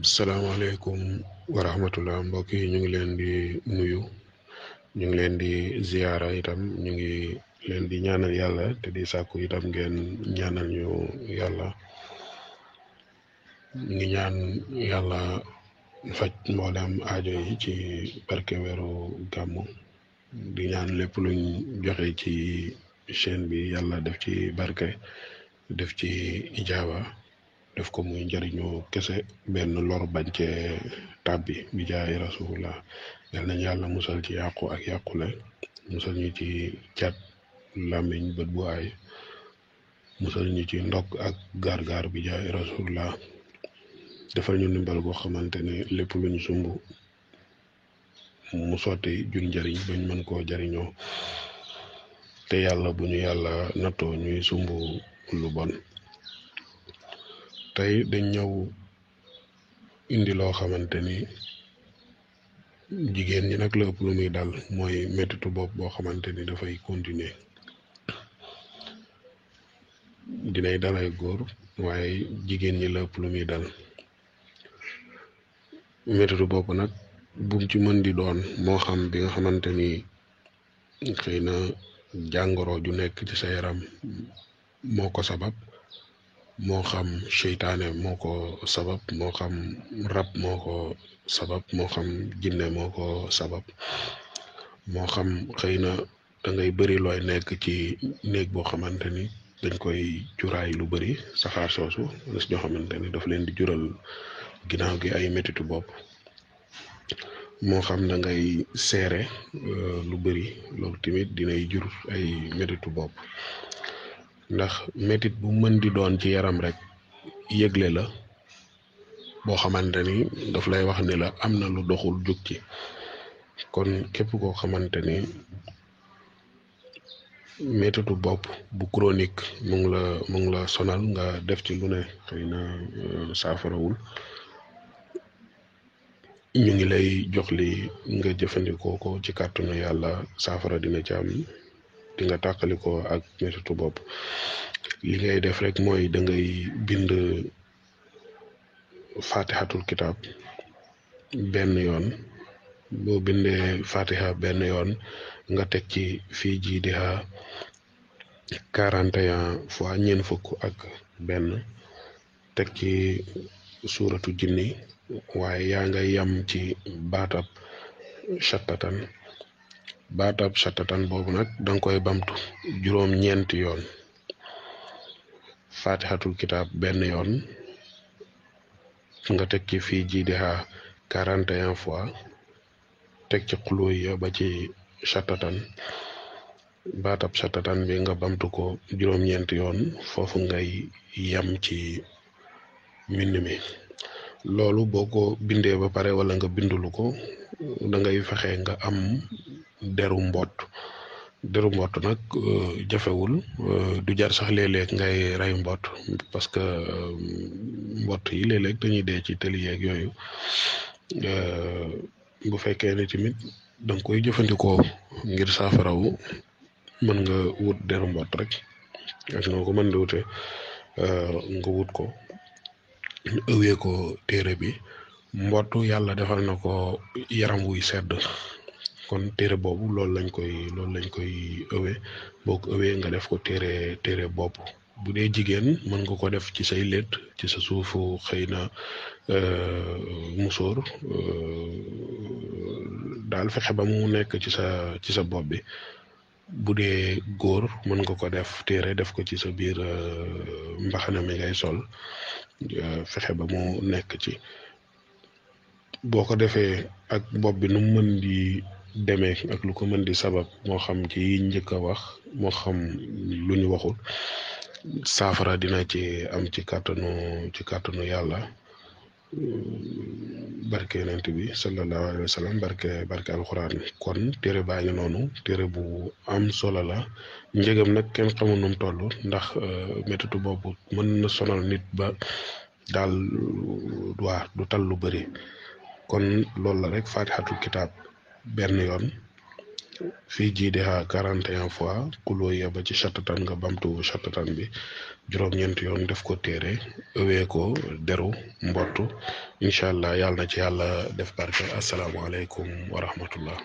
salaamaaleykum wa rahmatullah mbokk yi ñu ngi leen di nuyu ñu ngi leen di ziyaara itam ñu ngi leen di ñaanal yàlla te di sàkku itam ngeen ñaanal ñu yàlla ñu ngi ñaan yàlla faj mboolem aajo yi ci barke weeru gàmmu di ñaan lépp luñ joxe ci chaîne bi yàlla def ci barke def ci ijaaba def ko muy njëriñu kese benn lor bañ cee tàbbi bi jaay rasulullah yal nañ yàlla musal ci yàqu ak yàqule musal ñu ci cat làmmiñ bët bu aay musal ñu ci ndokk ak gaar-gaar bi jaay rasulullah defal ñu ndimbal boo xamante ne lépp luñ sumb mu sotti jur njëriñ bañ mën koo jëriñoo te yàlla bu ñu yàlla nattoo ñuy sumb lu bon tey dañ ñëw indi loo xamante ni jigéen ñi nag la ëpp lu muy dal mooy mettitu bopp boo xamante ni dafay continuer dinay dalay góor waaye jigéen ñi la ëpp lu muy dal mettitu bopp nag bum ci mën di doon moo xam bi nga xamante ni xëy na jàngoro ju nekk ci sa yaram moo ko sabab moo xam seytaane moo ko sabab moo xam rab moo ko sabab moo xam jinne moo ko sabab moo xam xëy na da ngay bëri looy nekk ci néeg boo xamante ni dañ koy juraay lu bëri saxaar soosu des ñoo xamante ni daf leen di jural ginnaaw gi ay mettitu bopp moo xam da ngay seere lu bëri loolu tamit dinay jur ay mettitu bopp ndax métit bu mën di doon ci yaram rek yëgle la boo xamante ni daf lay wax ni la am na lu doxul jug ci kon képp koo xamante ni métitu bopp bu chronique mu ngi la sonal nga def ci lu ne xëy na saafarawul ñu ngi lay jox li nga jëfandikoo ko ci kàttanu yàlla saafara dina ci am di nga tàqalikoo ak métitu bopp li ngay def rek mooy da ngay bind fatihatul kitab benn yoon boo bindee fatiha benn yoon nga teg ci fii jiidiha 41 fois ñeent fukk ak benn teg ci suuratu jinni waaye yaa ngay yam ci baatab shattatan boobu nag danga koy bamtu juróom-ñeenti yoon fatihatul kitab benn yoon nga teg ci fii jiidiha 41 fois teg ci xuluy ya ba ci shattatan baatab shattatan bi nga bamtu ko juróom-ñeenti yoon foofu ngay yam ci mbind mi loolu boo ko bindee ba pare wala nga bindulu ko da ngay fexe nga am deru mbott nag jafewul du jar sax léeg-léeg ngay rey mbott parce que mbott yi léeg-léeg dañuy dee ci tëli yeeg yooyu bu fekkee ne tamit da nga koy jëfandikoo ngir saafarawu mën nga wut deru mbott rek ak noo ko mën di wute nga wut ko ëwee ko téere bi mbottu yàlla defal na ko yaram wuy sedd kon téere boobu loolu lañ koy ëwee boo ko ëwee nga def ko téere bopp bu dee jigéen mën nga ko def ci say létt ci sa suufu xëy na musóor daal fexe ba mu nekk ci sa bopp bi bu dee góor mën nga ko def téere def ko ci sa biir mbaxana mi ngay sol fexe ba mu nekk ci boo ko defee ak bopp bi nu mu mën di demee ak lu ko mën di sabab moo xam ci njëkk a wax moo xam lu ñu waxul saafara dina ci am ci kàttanu yàlla barke yonent bi sallallahu alayhi wa sallam barke alxuraan kon téere baa ngi noonu téere bu am solo la njëgam nag kenn xamul nu mu toll ndax métitu boobu mën na sonal nit ba daal du tal lu bëri kon loolu la rek fatihatul kitab benn yoon fii jiidihaa 41 fois kuloo ya ba ci chattatan nga bamtu chattatan bi juróom-ñeent yoon def ko téere ëwee ko deru mbottu incha allah yàlla na ci yàlla def barke asalaamualeykum wa rahmatullah